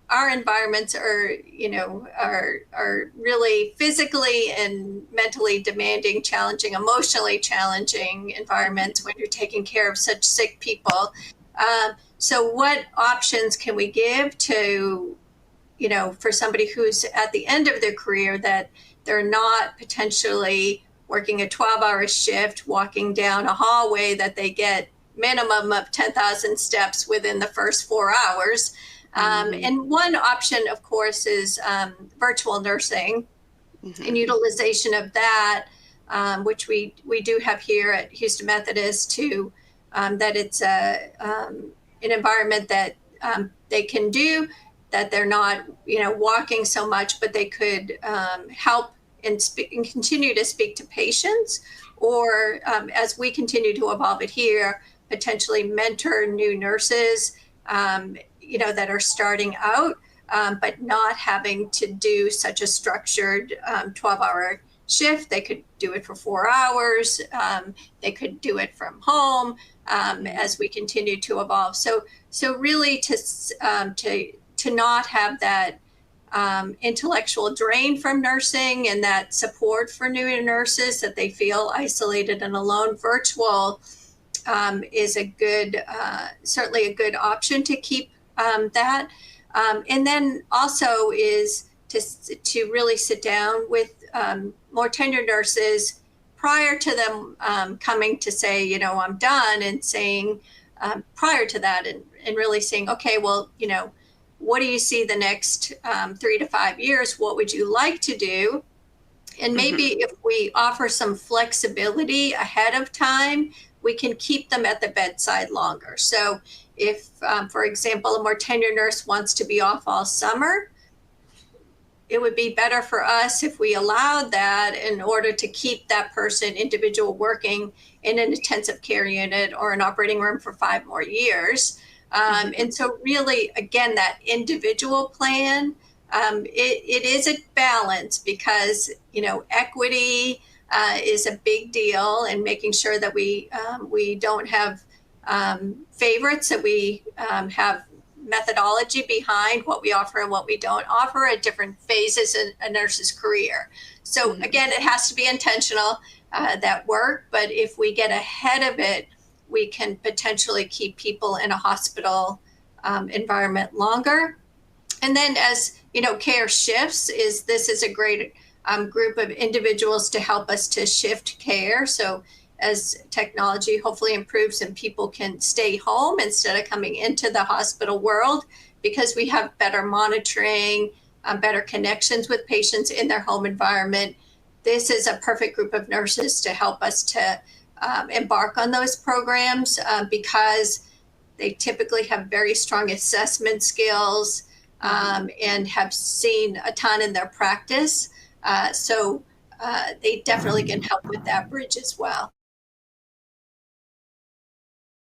our environments are really physically and mentally demanding, challenging, emotionally challenging environments when you're taking care of such sick people. So what options can we give to, for somebody who's at the end of their career, that they're not potentially working a 12-hour shift, walking down a hallway that they get minimum of 10,000 steps within the first 4 hours. And one option, of course, is virtual nursing and utilization of that, which we do have here at Houston Methodist too, that it's an environment that they can do, that they're not, walking so much, but they could help and continue to speak to patients, or as we continue to evolve it here, potentially mentor new nurses, that are starting out, but not having to do such a structured 12-hour shift. They could do it for 4 hours. They could do it from home as we continue to evolve. So really to not have that intellectual drain from nursing, and that support for new nurses, that they feel isolated and alone. Virtual is certainly a good option to keep that. And then also is to really sit down with more tenured nurses prior to them coming to say, I'm done, and saying prior to that, and really saying, okay, well, what do you see the next 3 to 5 years? What would you like to do? And maybe if we offer some flexibility ahead of time, we can keep them at the bedside longer. So if, for example, a more tenured nurse wants to be off all summer, it would be better for us if we allowed that, in order to keep that person individual working in an intensive care unit or an operating room for 5 more years. And so really, again, that individual plan, it is a balance, because, equity is a big deal, and making sure that we don't have favorites, that we have methodology behind what we offer and what we don't offer at different phases in a nurse's career. So again, it has to be intentional, that work, but if we get ahead of it, we can potentially keep people in a hospital environment longer. And then as care shifts, this is a great group of individuals to help us to shift care. So as technology hopefully improves and people can stay home instead of coming into the hospital world, because we have better monitoring, better connections with patients in their home environment, this is a perfect group of nurses to help us to embark on those programs, because they typically have very strong assessment skills and have seen a ton in their practice. So they definitely can help with that bridge as well.